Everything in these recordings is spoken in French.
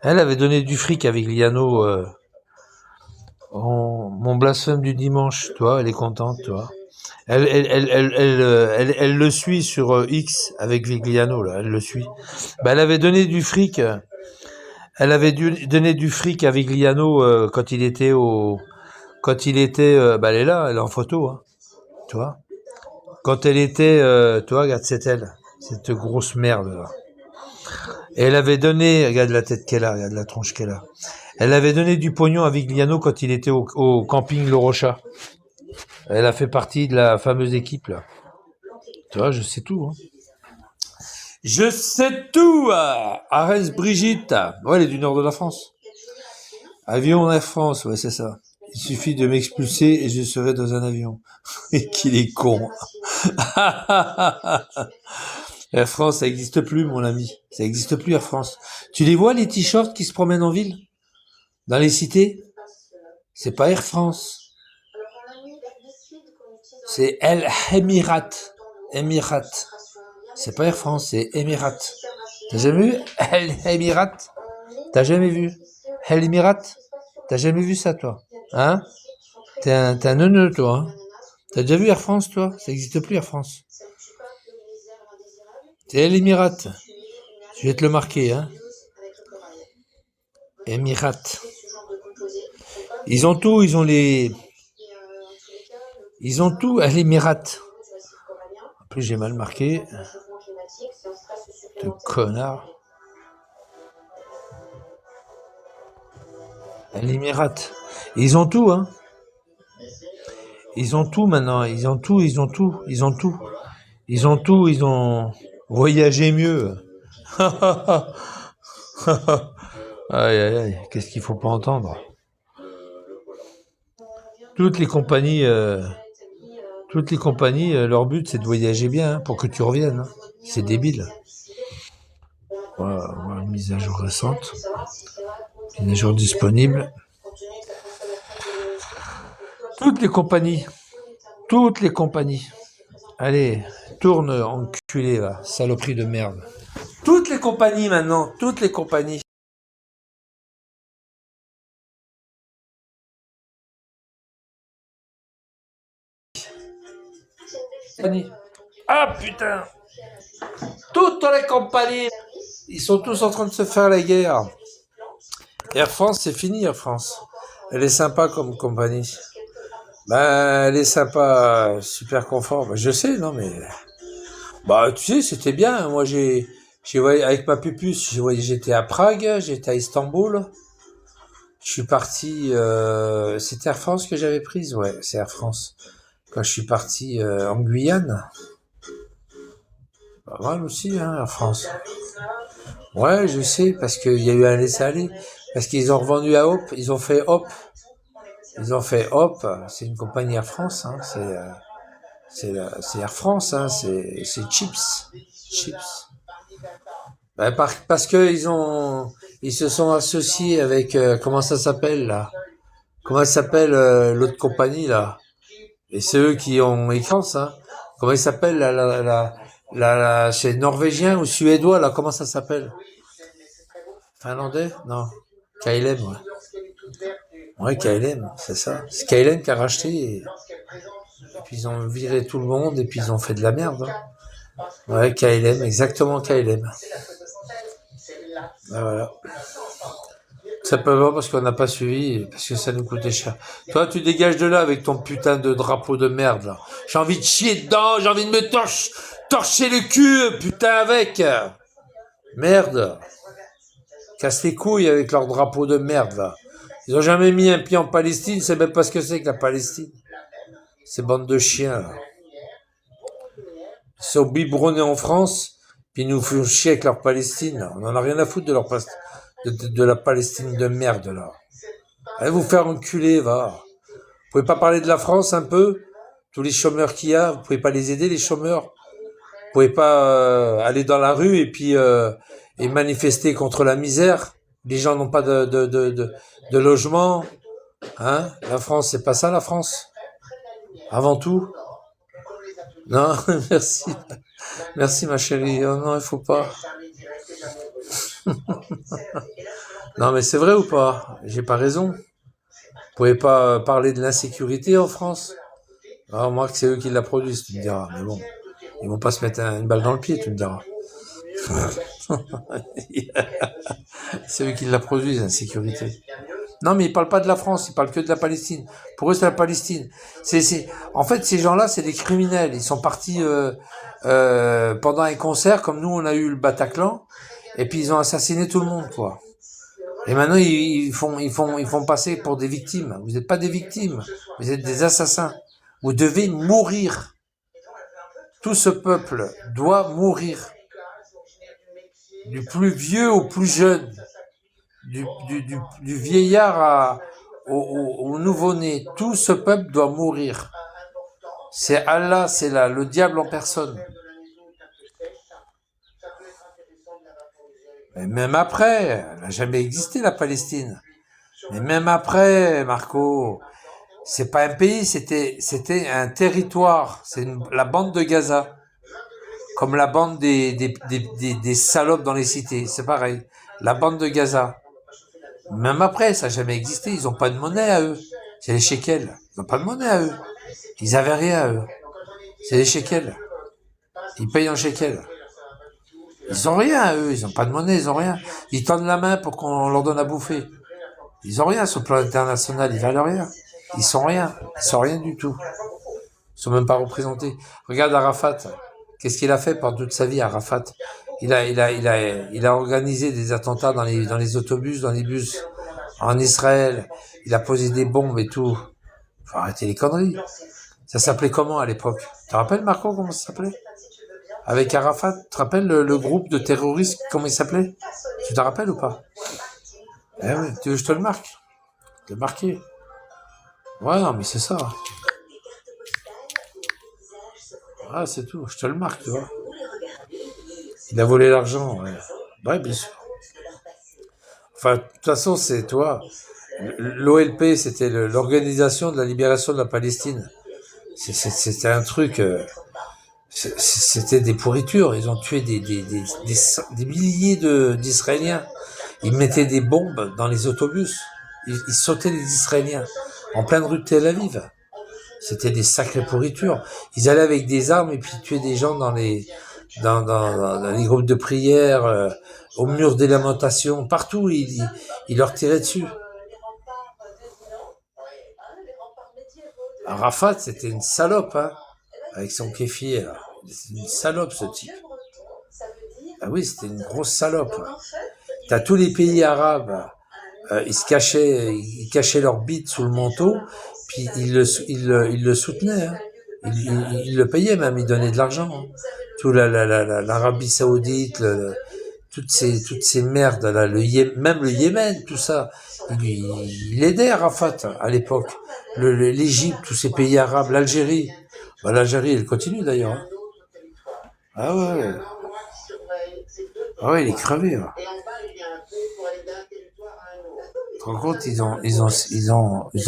Elle avait donné du fric avec Liano. Mon blasphème du dimanche, toi, elle est contente, toi. Elle le suit sur X avec Vigliano, là, elle le suit. Bah, elle avait donné du fric. Elle avait donné du fric à Vigliano quand il était bah, elle est là, elle est en photo, hein, tu vois. Quand elle était, tu vois, regarde, c'est elle, cette grosse merde là. Et elle avait donné, regarde la tête qu'elle a, regarde la tronche qu'elle a. Elle avait donné du pognon à Vigliano quand il était au camping Le Rocha. Elle a fait partie de la fameuse équipe là. Tu vois, je sais tout. Hein. Je sais tout. Arès Brigitte. Ouais, elle est du nord de la France. Avion Air France, ouais, c'est ça. Il suffit de m'expulser et je serai dans un avion. Et qu'il est con. Air France, ça n'existe plus, mon ami. Ça n'existe plus, Air France. Tu les vois, les t-shirts qui se promènent en ville? Dans les cités? C'est pas Air France. C'est El Emirat. Emirat. C'est pas Air France, c'est Emirat. T'as jamais vu El Emirat? T'as jamais vu El Emirat? T'as jamais vu ça, toi? Hein? T'es un neuneu, toi. Hein? T'as déjà vu Air France, toi? Ça n'existe plus, Air France. C'est El Emirat. Je vais te le marquer, hein? Emirat. Ils ont tout, ils ont tout à l'Emirat. En plus, j'ai mal marqué. De connard. À l'Emirat. Ils ont tout, hein? Ils ont tout maintenant. Ils ont tout. Ils ont voyagé mieux. Aïe, aïe, aïe. Qu'est-ce qu'il faut pas entendre? Toutes les compagnies, leur but, c'est de voyager bien, hein, pour que tu reviennes. Hein. C'est débile. Voilà, une mise à jour récente. Mise à jour disponible. Toutes les compagnies. Allez, tourne, enculé, là, saloperie de merde. Toutes les compagnies, maintenant. Toutes les compagnies. Ah, putain! Toutes les compagnies. Ils sont tous en train de se faire la guerre. Air France, c'est fini, Air France. Elle est sympa comme compagnie. Ben, elle est sympa, super confort. Ben, je sais, non, mais... Bah, tu sais, c'était bien. Moi, avec ma pupus, j'étais à Prague, j'étais à Istanbul. Je suis parti, c'était Air France que j'avais prise, ouais, c'est Air France. Quand je suis parti en Guyane. Pas mal aussi, hein, Air France. Ouais, je sais, parce qu'il y a eu un laisser-aller. Parce qu'ils ont revendu à Hop, ils ont fait Hop. C'est une compagnie Air France, hein, c'est Air France, hein, c'est Chips. Ben, parce que ils se sont associés avec, comment ça s'appelle, là? Comment s'appelle, l'autre compagnie, là? Et c'est eux qui ont Air France, hein. Comment il s'appelle, c'est norvégien ou suédois, là, comment ça s'appelle? Finlandais? Non. KLM, ouais. Ouais, KLM, c'est ça. C'est KLM qui a racheté et puis ils ont viré tout le monde et puis ils ont fait de la merde. Hein. Ouais, KLM, exactement KLM. Ben voilà. Simplement parce qu'on n'a pas suivi, parce que ça nous coûtait cher. Toi, tu dégages de là avec ton putain de drapeau de merde, là. J'ai envie de chier dedans, j'ai envie de me torcher le cul, putain, avec. Merde. Casse les couilles avec leur drapeau de merde, là. Ils ont jamais mis un pied en Palestine, c'est même pas ce que c'est que la Palestine. Ces bandes de chiens, là. Ils sont biberonnés en France, puis ils nous font chier avec leur Palestine, là. On en a rien à foutre de la Palestine de merde, là. Allez vous faire enculer, va. Vous pouvez pas parler de la France un peu? Tous les chômeurs qu'il y a, vous pouvez pas les aider, les chômeurs? Vous pouvez pas aller dans la rue et puis et manifester contre la misère? Les gens n'ont pas de logement, hein? La France, c'est pas ça, la France? Avant tout? Non, merci. Merci, ma chérie. Oh non, il faut pas. Non, mais c'est vrai ou pas? J'ai pas raison. Vous pouvez pas parler de l'insécurité en France? Ah, moi, que c'est eux qui la produisent, tu me diras. Mais bon, ils vont pas se mettre une balle dans le pied, tu me diras. C'est eux qui la produisent, l'insécurité. Non, mais ils parlent pas de la France, ils parlent que de la Palestine. Pour eux, c'est la Palestine. En fait, ces gens-là, c'est des criminels. Ils sont partis pendant un concert, comme nous, on a eu le Bataclan, et puis ils ont assassiné tout le monde, quoi. Et maintenant, ils font passer pour des victimes. Vous n'êtes pas des victimes, vous êtes des assassins. Vous devez mourir. Tout ce peuple doit mourir. Du plus vieux au plus jeune. Du vieillard au nouveau-né. Tout ce peuple doit mourir. C'est Allah, c'est là, le diable en personne. Mais même après, elle n'a jamais existé la Palestine. Mais même après, Marco, c'est pas un pays, c'était un territoire. C'est la bande de Gaza. Comme la bande des salopes dans les cités. C'est pareil. La bande de Gaza. Même après, ça n'a jamais existé. Ils n'ont pas de monnaie à eux. C'est les shekels. Ils n'ont pas de monnaie à eux. Ils n'avaient rien à eux. C'est les shekels. Ils payent en shekels. Ils ont rien à eux. Ils n'ont pas de monnaie. Ils ont rien. Ils tendent la main pour qu'on leur donne à bouffer. Ils ont rien sur le plan international. Ils valent rien. Ils sont rien. Ils sont rien du tout. Ils sont même pas représentés. Regarde Arafat. Qu'est-ce qu'il a fait pendant toute sa vie, Arafat? Il a organisé des attentats dans les autobus, dans les bus, en Israël. Il a posé des bombes et tout. Faut arrêter les conneries. Ça s'appelait comment à l'époque? Tu te rappelles, Marco, comment ça s'appelait? Avec Arafat, tu te rappelles le groupe de terroristes, comment il s'appelait? Tu te rappelles ou pas? Eh oui, tu veux que je te le marque? Je l'ai marqué. Ouais, non, mais c'est ça. Ah, c'est tout, je te le marque, tu vois. Il a volé l'argent, ouais. Ouais, bien sûr. Enfin, de toute façon, c'est, toi, l'OLP, c'était l'Organisation de la Libération de la Palestine. C'était un truc, c'était des pourritures. Ils ont tué des milliers d'Israéliens. Ils mettaient des bombes dans les autobus. Ils sautaient les Israéliens en pleine rue de Tel Aviv. C'était des sacrées pourritures. Ils allaient avec des armes et puis tuaient des gens dans les groupes de prière, au mur des lamentations, partout, ils leur tiraient dessus. Arafat, c'était une salope, hein, avec son kéfier, là. C'est une salope, ce type. Ah oui, c'était une grosse salope. T'as tous les pays arabes, ils cachaient leur bite sous le manteau, puis ils le soutenaient, hein. Ils le payaient même, ils donnaient de l'argent, hein. Tout l'Arabie Saoudite, toutes ces merdes là, même le Yémen, tout ça, il aidait Arafat à l'époque. L'Égypte, tous ces pays arabes, l'Algérie. Bah, l'Algérie, elle continue d'ailleurs, hein. Ah ouais. Ah ouais, il est crevé, hein. Tu te rends compte, ils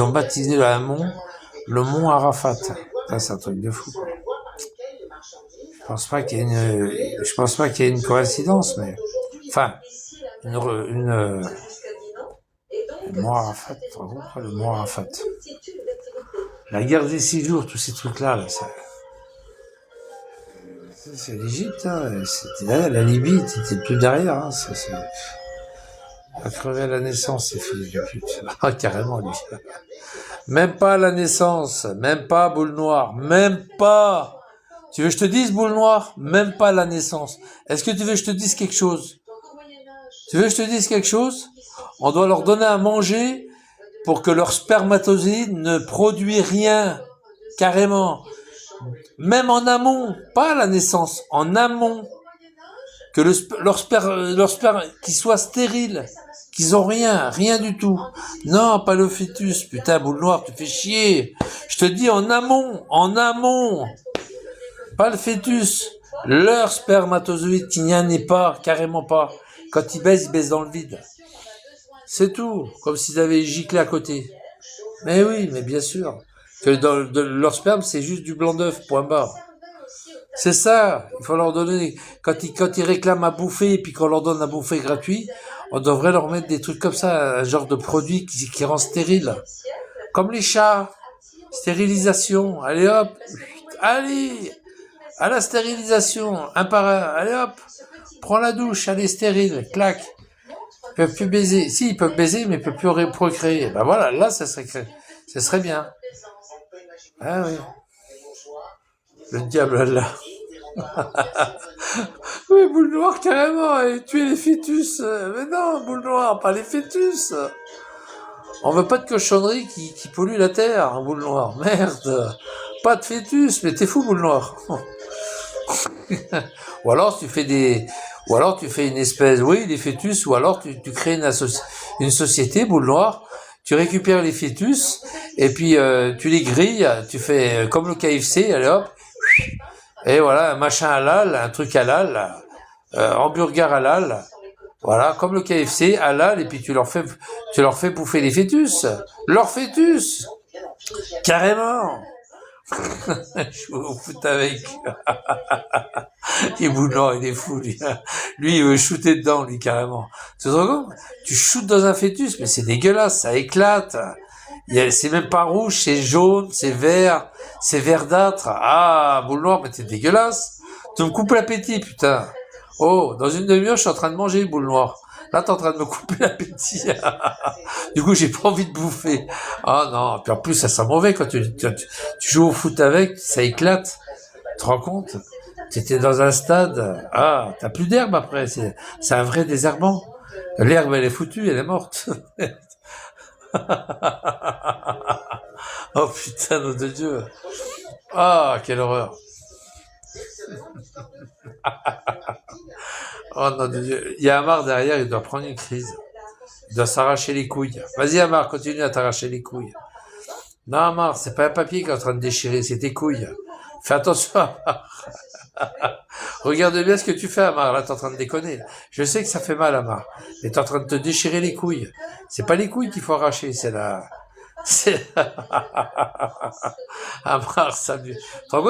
ont baptisé le mont Arafat. Ça, c'est un truc de fou, quoi. Je pense pas qu'il y ait une coïncidence, mais, enfin, le mont Arafat, tu te rends compte, le mont Arafat. La guerre des 6 jours, tous ces trucs-là, là, c'est l'Égypte, hein. C'était là, la Libye, t'étais plus derrière, hein. A crevé à la naissance, ces fils de pute. Ah, carrément, lui. Même pas à la naissance, même pas boule noire, même pas. Tu veux que je te dise boule noire? Même pas à la naissance. Est-ce que tu veux que je te dise quelque chose? Tu veux que je te dise quelque chose? On doit leur donner à manger pour que leur spermatozoïde ne produit rien. Carrément. Même en amont, pas à la naissance, en amont. Que leur sperme, qu'ils soient stériles, qu'ils ont rien du tout. Non, pas le fœtus, putain, boule noire, tu fais chier. Je te dis en amont. Pas le fœtus, leur spermatozoïde qui n'y en est pas, carrément pas. Quand ils baissent dans le vide. C'est tout, comme s'ils avaient giclé à côté. Mais oui, mais bien sûr. Que leur sperme, c'est juste du blanc d'œuf, point barre. C'est ça, il faut leur donner, quand ils réclament à bouffer et puis qu'on leur donne à bouffer gratuit, On devrait leur mettre des trucs comme ça, un genre de produit qui rend stérile. Comme les chats. Stérilisation. Allez hop. Allez. À la stérilisation. Un par un. Allez hop. Prends la douche. Allez stérile. Clac. Ils peuvent plus baiser. Si, ils peuvent baiser, mais ils peuvent plus procréer. Ben voilà, là, ça serait bien. Ah oui. Le diable là. Oui, boule noire carrément, et tuer les fœtus. Mais non, boule noire, pas les fœtus. On veut pas de cochonnerie qui pollue la terre, boule noire. Merde. Pas de fœtus, mais t'es fou, boule noire. Ou alors tu fais une espèce, oui, des fœtus, ou alors tu crées une société, boule noire, tu récupères les fœtus, et puis tu les grilles, tu fais comme le KFC, allez hop, et voilà, un machin halal, un truc halal, hamburger halal, voilà, comme le KFC halal, et puis tu leur fais bouffer les fœtus, leurs fœtus, carrément. Je vais au foot avec. Et Boulan, il est fou, lui. Lui, il veut shooter dedans, lui, carrément. Tu te rends compte? Tu shootes dans un fœtus, mais c'est dégueulasse, ça éclate. C'est même pas rouge, c'est jaune, c'est verdâtre. Ah, boule noire, mais c'est dégueulasse. Tu me coupes l'appétit, putain. Oh, dans une demi-heure, je suis en train de manger, boule noire. Là, t'es en train de me couper l'appétit. Du coup, j'ai pas envie de bouffer. Ah non, puis en plus, ça sent mauvais quand tu joues au foot avec, ça éclate. Tu te rends compte? T'étais dans un stade, ah, t'as plus d'herbe après, c'est un vrai désherbant. L'herbe, elle est foutue, elle est morte. Oh putain, nom de Dieu. Ah, quelle horreur. Oh non de Dieu. Il y a Amar derrière, il doit prendre une crise. Il doit s'arracher les couilles. Vas-y Amar, continue à t'arracher les couilles. Non Amar, c'est pas un papier qui est en train de déchirer, c'est tes couilles. Fais attention Amar. Regarde bien ce que tu fais Amar, là t'es en train de déconner. Je sais que ça fait mal Amar, mais t'es en train de te déchirer les couilles. C'est pas les couilles qu'il faut arracher, c'est la... Amar, ça lui...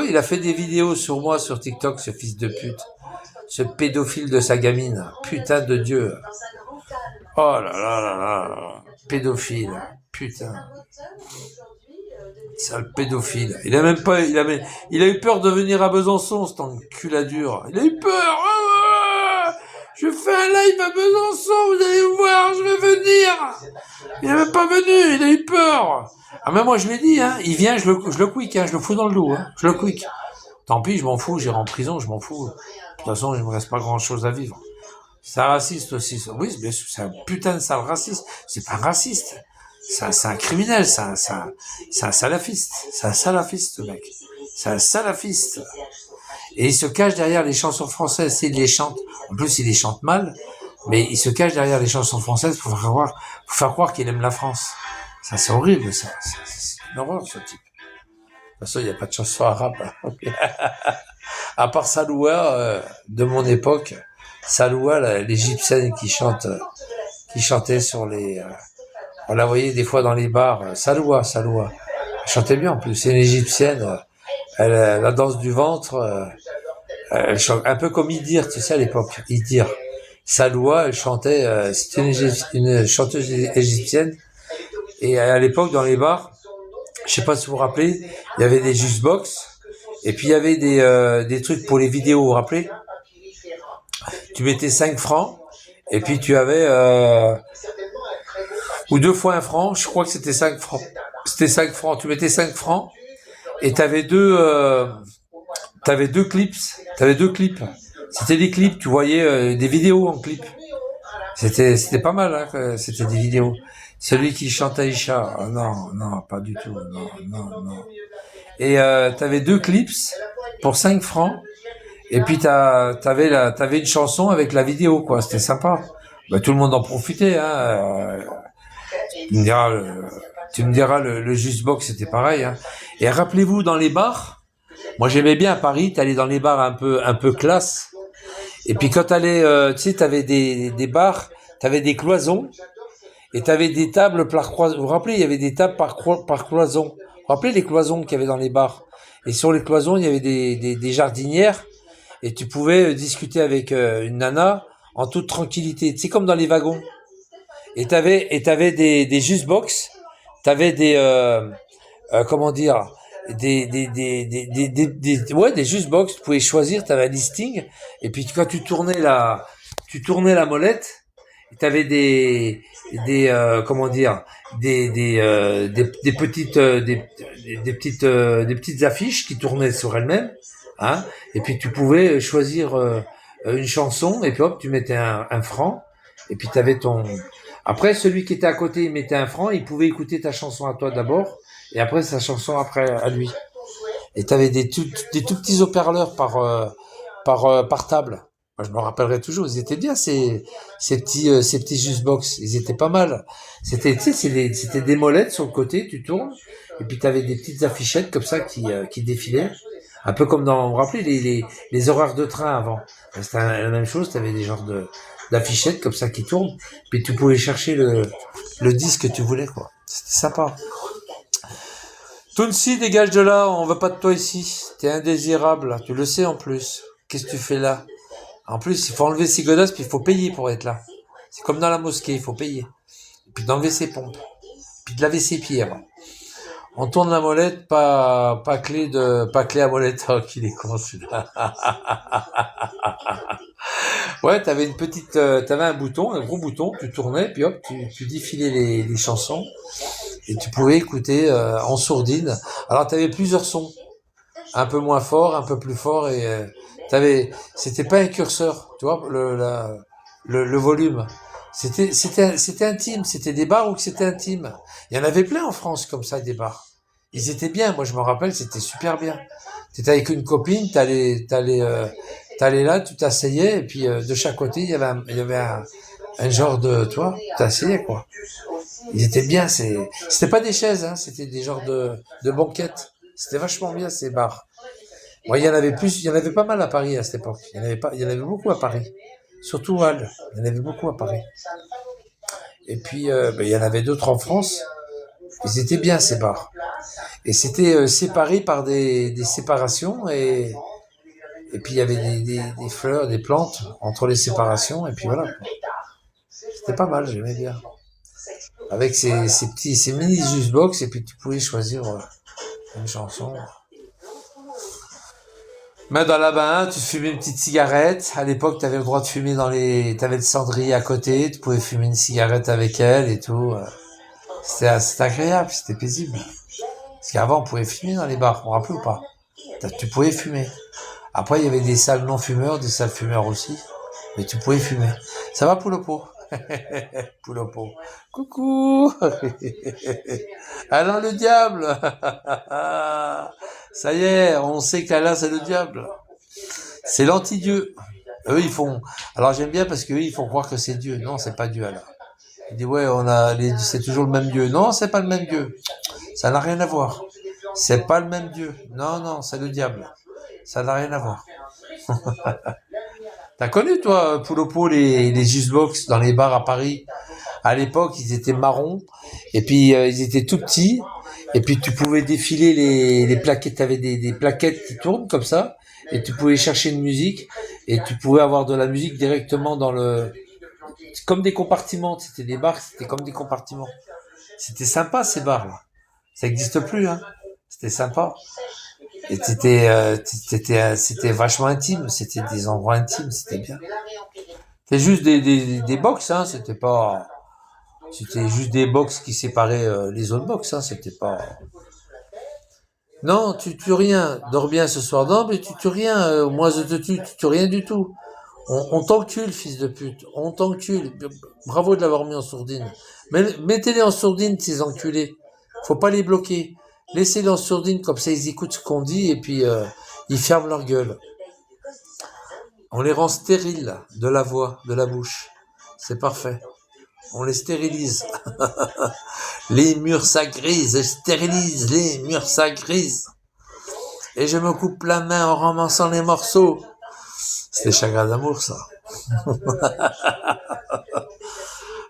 Il a fait des vidéos sur moi sur TikTok, ce fils de pute. Ce pédophile de sa gamine. Putain de Dieu. Oh là là là là. Pédophile. Putain. Sale pédophile. Il a eu peur de venir à Besançon, cet enculade-dur. Il a eu peur. Je fais un live à Besançon, vous allez me voir, je vais venir. Il n'est même pas venu, il a eu peur. Ah mais moi je l'ai dit, hein, il vient, je le quick, hein, je le fous dans le dos, hein, je le quick. Tant pis, je m'en fous, j'irai en prison, je m'en fous. De toute façon, il me reste pas grand chose à vivre. C'est un raciste aussi, oui, bien sûr, c'est un putain de sale raciste. C'est pas un raciste. C'est un criminel, c'est un salafiste. C'est un salafiste, ce mec. C'est un salafiste. Et il se cache derrière les chansons françaises, il les chante. En plus, il les chante mal, mais il se cache derrière les chansons françaises pour faire croire qu'il aime la France. Ça, c'est horrible, ça. C'est une horreur, ce type. De toute façon, il n'y a pas de chanson arabe. À part Saloua, de mon époque, Saloua, l'égyptienne qui chantait sur les, on la voyait des fois dans les bars, Saloua. Elle chantait bien en plus, c'est une égyptienne, la danse du ventre, elle chante un peu comme Idir, tu sais à l'époque, Idir. Saloua, elle chantait, c'était une chanteuse égyptienne, et à l'époque dans les bars, je sais pas si vous vous rappelez, il y avait des jukebox, et puis il y avait des trucs pour les vidéos, vous vous rappelez? Tu mettais 5 francs, et puis tu avais, ou 2 fois 1 franc, je crois que c'était 5 francs. C'était 5 francs, tu mettais 5 francs, et t'avais deux clips. C'était des clips, tu voyais des vidéos en clip. C'était pas mal, hein, c'était des vidéos. Celui qui chante Aïcha, oh, non, pas du tout, non. Et t'avais 2 clips pour 5 francs, et puis t'avais une chanson avec la vidéo, quoi, c'était sympa. Bah, tout le monde en profitait, hein. Tu me diras, le Justbox, c'était pareil, hein. Et rappelez-vous, dans les bars, moi j'aimais bien à Paris, t'allais dans les bars un peu classe, et puis quand t'allais, tu sais, t'avais des bars, t'avais des cloisons, et t'avais des tables par cloison. Vous vous rappelez, il y avait des tables par cloison. Vous vous rappelez les cloisons qu'il y avait dans les bars? Et sur les cloisons, il y avait des jardinières, et tu pouvais discuter avec une nana en toute tranquillité. C'est comme dans les wagons. et t'avais des juicebox, t'avais comment dire, ouais, des juicebox, tu pouvais choisir, t'avais un listing, et puis quand tu tournais la molette, t'avais comment dire, des petites, des petites affiches qui tournaient sur elles-mêmes, hein, et puis tu pouvais choisir une chanson, et puis hop, tu mettais un franc, et puis t'avais ton. Après, celui qui était à côté, il mettait un franc, il pouvait écouter ta chanson à toi d'abord, et après sa chanson après à lui. Et t'avais des tout petits haut-parleurs par table. Moi, je me rappellerai toujours, ils étaient bien ces petits juicebox, ils étaient pas mal. C'était, tu sais, c'était des molettes sur le côté, tu tournes, et puis t'avais des petites affichettes comme ça qui défilaient, un peu comme vous vous rappelez les horaires de train avant. C'était la même chose, t'avais des genres d'affichettes comme ça qui tournent, puis tu pouvais chercher le disque que tu voulais, quoi. C'était sympa. Tounsi, dégage de là, on veut pas de toi ici. T'es indésirable, tu le sais en plus. Qu'est-ce que tu fais là? En plus, il faut enlever ses godasses, puis il faut payer pour être là. C'est comme dans la mosquée, il faut payer. Et puis d'enlever ses pompes. Puis de laver ses pieds avant. On tourne la molette, pas clé à molette. Oh, qu'il est con celui-là. Ouais, t'avais un bouton, un gros bouton, tu tournais, puis hop, tu défilais les chansons. Et tu pouvais écouter en sourdine. Alors t'avais plusieurs sons. Un peu moins fort, un peu plus fort, et c'était pas un curseur, tu vois, le volume. C'était intime, c'était des bars où c'était intime. Il y en avait plein en France comme ça, des bars. Ils étaient bien, moi je me rappelle, c'était super bien. T'étais avec une copine, t'allais là, tu t'asseyais, et puis de chaque côté, il y avait un genre de, tu vois, tu t'asseyais, quoi. Ils étaient bien, c'était pas des chaises, hein, c'était des genres de banquettes. C'était vachement bien, ces bars. Moi, il y en avait pas mal à Paris à cette époque. Il y en avait beaucoup à Paris. Surtout à Halle. Il y en avait beaucoup à Paris. Et puis, il y en avait d'autres en France. Ils étaient bien, ces bars. Et c'était séparé par des séparations, et puis il y avait des fleurs, des plantes entre les séparations, et puis voilà. C'était pas mal, j'aimais bien. Avec ces mini juicebox, et puis tu pouvais choisir une chanson. Main dans la main, tu fumais une petite cigarette. À l'époque, tu avais le droit de fumer t'avais le cendrier à côté, tu pouvais fumer une cigarette avec elle et tout. C'était agréable, c'était paisible. Parce qu'avant, on pouvait fumer dans les bars, on me rappelle ou pas? Tu pouvais fumer. Après, il y avait des salles non-fumeurs, des salles fumeurs aussi. Mais tu pouvais fumer. Ça va, Poulopo? Poulopo. Coucou. Alain le diable. Ça y est, on sait qu'Alain c'est le diable. C'est l'anti-dieu. Eux, ils font. Alors j'aime bien parce qu'eux, ils font croire que c'est Dieu. Non, c'est pas Dieu, Alain. Il dit ouais, c'est toujours le même Dieu. Non, c'est pas le même Dieu. Ça n'a rien à voir. C'est pas le même Dieu. Non, non, c'est le diable. Ça n'a rien à voir. T'as connu, toi, Poulopo, les juicebox dans les bars à Paris? À l'époque, ils étaient marrons, et puis ils étaient tout petits, et puis tu pouvais défiler les plaquettes. T'avais des plaquettes qui tournent comme ça, et tu pouvais chercher une musique, et tu pouvais avoir de la musique directement comme des compartiments. C'était des bars, c'était comme des compartiments. C'était sympa, ces bars-là. Ça n'existe plus, hein. C'était sympa. Et c'était vachement intime. C'était des endroits intimes, c'était bien. C'était juste des box, hein. C'était juste des box qui séparaient les autres box, hein. C'était pas. Non, tu tues rien. Dors bien ce soir. Non, mais tu tues rien. Moi, je te tue. Tu tues rien du tout. On t'encule, fils de pute. On t'encule. Bravo de l'avoir mis en sourdine. Mais mettez-les en sourdine, ces enculés. Faut pas les bloquer. Laissez-les en sourdine, comme ça ils écoutent ce qu'on dit, et puis ils ferment leur gueule. On les rend stériles de la voix, de la bouche. C'est parfait. On les stérilise. Les murs ça grise, je stérilise les murs ça grise. Et je me coupe la main en ramassant les morceaux. C'est des chagrins d'amour, ça.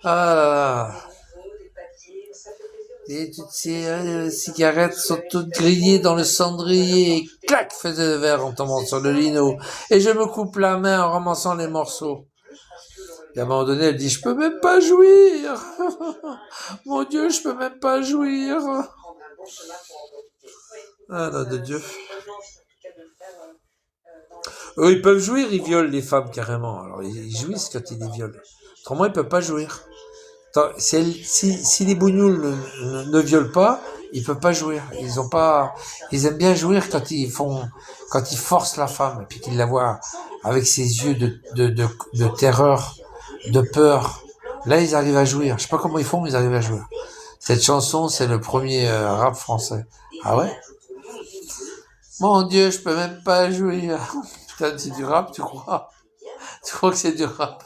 Ah là là. Et toutes ces cigarettes sont toutes grillées dans le cendrier. Et clac, faisait le verre en tombant sur le lino. Et je me coupe la main en ramassant les morceaux. Et à un moment donné, elle dit, je peux même pas jouir. Mon Dieu, je peux même pas jouir. Ah, là, de Dieu. Eux, ils peuvent jouir, ils violent les femmes carrément. Alors, ils jouissent quand ils les violent. Autrement, ils peuvent pas jouir. Si les bougnoules ne violent pas, ils peuvent pas jouir. Ils aiment bien jouir quand ils forcent la femme et puis qu'ils la voient avec ses yeux de terreur, de peur. Là, ils arrivent à jouir. Je sais pas comment ils font, mais ils arrivent à jouir. Cette chanson, c'est le premier rap français. Ah ouais? Mon Dieu, je peux même pas jouir. Putain, c'est du rap, tu crois? Tu crois que c'est du rap?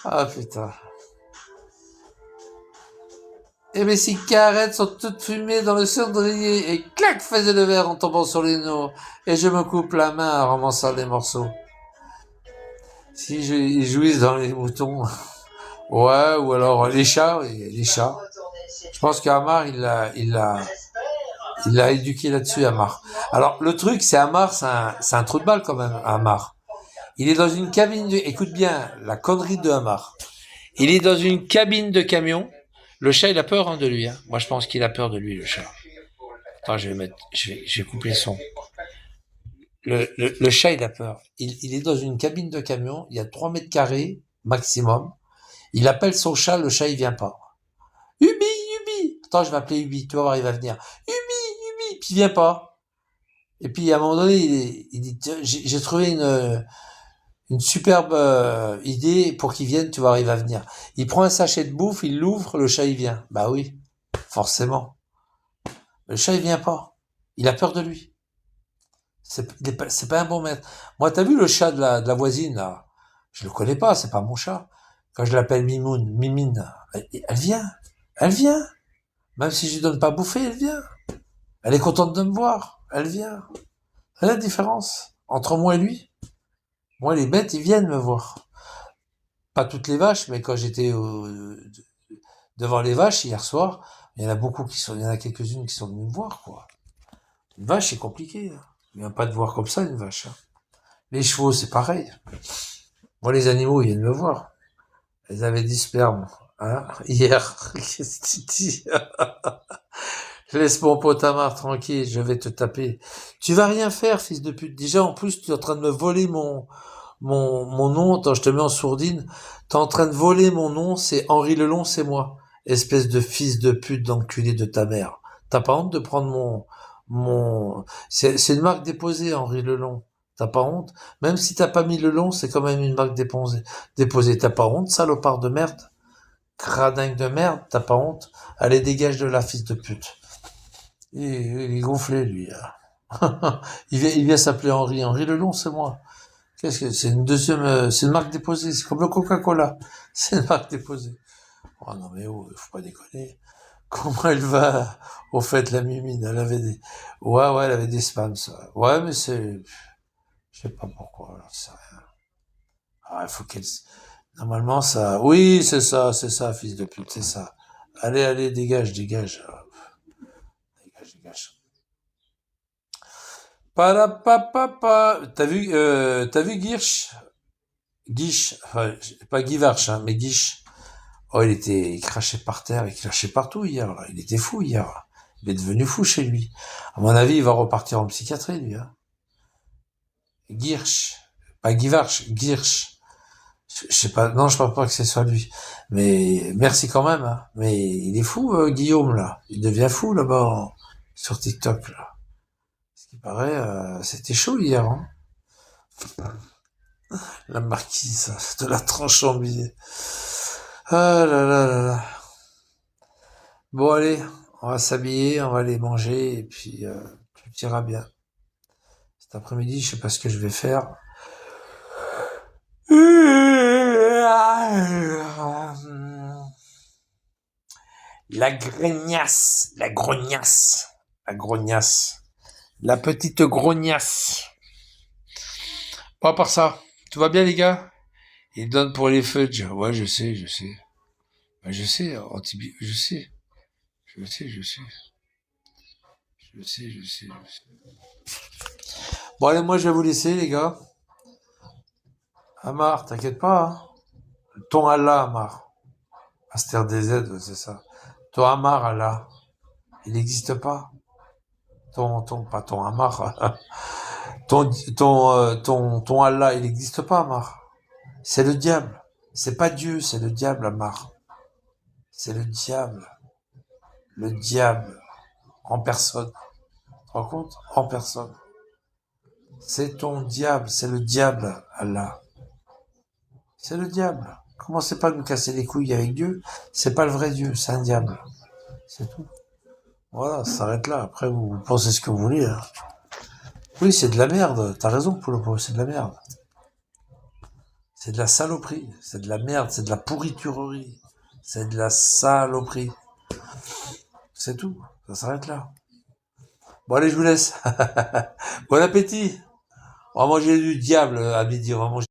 Ah putain. Et mes cigarettes sont toutes fumées dans le cendrier et clac faisait le verre en tombant sur les noix. Et je me coupe la main en ramassant des morceaux. Si ils jouissent dans les moutons. Ouais, ou alors les chats, les chats. Je pense qu'Amar, il l'a éduqué là-dessus, Amar. Alors, le truc, c'est Amar, c'est un trou de balle quand même, Amar. Il est dans une cabine écoute bien, la connerie de Amar. Il est dans une cabine de camion. Le chat, il a peur de lui. Hein. Moi, je pense qu'il a peur de lui, le chat. Attends, je vais couper le son. Le chat, il a peur. Il est dans une cabine de camion. Il y a 3 mètres carrés maximum. Il appelle son chat. Le chat, il vient pas. Ubi, Ubi. Attends, je vais appeler Ubi. Tu vas voir, il va venir. Ubi, Ubi. Puis il vient pas. Et puis à un moment donné, il dit, j'ai trouvé une superbe idée pour qu'il vienne, tu vois, il va venir. Il prend un sachet de bouffe, il l'ouvre, le chat il vient. Bah oui, forcément. Le chat il vient pas. Il a peur de lui. C'est pas un bon maître. Moi, t'as vu le chat de la voisine, là? Je le connais pas, c'est pas mon chat. Quand je l'appelle Mimine, elle vient. Elle vient. Même si je lui donne pas à bouffer, elle vient. Elle est contente de me voir. Elle vient. C'est la différence entre moi et lui. Moi, les bêtes, ils viennent me voir. Pas toutes les vaches, mais quand j'étais devant les vaches hier soir, il y en a quelques-unes qui sont venues me voir, quoi. Une vache, c'est compliqué. Hein. Il vient pas te voir comme ça, une vache. Hein. Les chevaux, c'est pareil. Moi, les animaux, ils viennent me voir. Ils avaient du sperme, hein, hier. Qu'est-ce que tu dis? Laisse mon pote Amar tranquille, je vais te taper. Tu vas rien faire, fils de pute. Déjà, en plus, tu es en train de me voler mon nom. Attends, je te mets en sourdine. T'es en train de voler mon nom, c'est Henri Lelon, c'est moi. Espèce de fils de pute d'enculé de ta mère. T'as pas honte de prendre c'est une marque déposée, Henri Lelon. T'as pas honte? Même si t'as pas mis Lelon, c'est quand même une marque déposée. T'as pas honte, salopard de merde? Cradingue de merde, t'as pas honte? Allez, dégage de là, fils de pute. Il est gonflé, lui. Il vient s'appeler Henri. Henri Lelon, c'est moi. Qu'est-ce que c'est une deuxième, c'est une marque déposée. C'est comme le Coca-Cola. C'est une marque déposée. Oh non mais oh, faut pas déconner. Comment elle va au fait la Mimine? Elle avait des, ouais, elle avait des spams ça. Ouais mais je sais pas pourquoi. Alors, ça rien. Ah, il faut qu'elle, normalement ça, oui c'est ça, fils de pute, c'est ça. Allez, dégage, dégage. Dégage. Parapapapa. T'as vu Guiche, enfin, pas Guy Varch, hein, mais Guiche. Oh, il crachait par terre, il crachait partout hier, là. Il était fou hier. Il est devenu fou chez lui. À mon avis, il va repartir en psychiatrie, lui, hein. Guirch. Pas Guy Varch, Guirch. Je sais pas, non, je pense pas que ce soit lui. Mais, merci quand même, hein. Mais il est fou, Guillaume, là. Il devient fou, là-bas, sur TikTok, là. Ce qui paraît, c'était chaud hier, hein. La marquise de la tranche en billet. Ah là là là là. Bon, allez, on va s'habiller, on va aller manger, et puis tout ira bien. Cet après-midi, je sais pas ce que je vais faire. La grognasse, la grognasse, la grognasse, la petite grognasse. Bon, à part ça, tout va bien les gars? Il donne pour les fudges. Ouais, je sais. Ben, je sais, je sais. Je sais. Bon, allez, moi, je vais vous laisser, les gars. Amar, t'inquiète pas, hein. Ton Allah, Amar. Aster DZ, c'est ça. Ton Amar, Allah. Il n'existe pas. Pas ton Amar. Ton Allah, il n'existe pas, Amar. C'est le diable. C'est pas Dieu, c'est le diable, Amar. C'est le diable. Le diable. En personne. Tu te rends compte? En personne. C'est ton diable, c'est le diable, Allah. C'est le diable. Commencez pas à nous casser les couilles avec Dieu. C'est pas le vrai Dieu, c'est un diable. C'est tout. Voilà, ça s'arrête là. Après, vous pensez ce que vous voulez. Hein. Oui, c'est de la merde. T'as raison, Poulopo, c'est de la merde. C'est de la saloperie. C'est de la merde. C'est de la pourriturerie. C'est de la saloperie. C'est tout. Ça s'arrête là. Bon, allez, je vous laisse. Bon appétit. On va manger du diable à midi. On va manger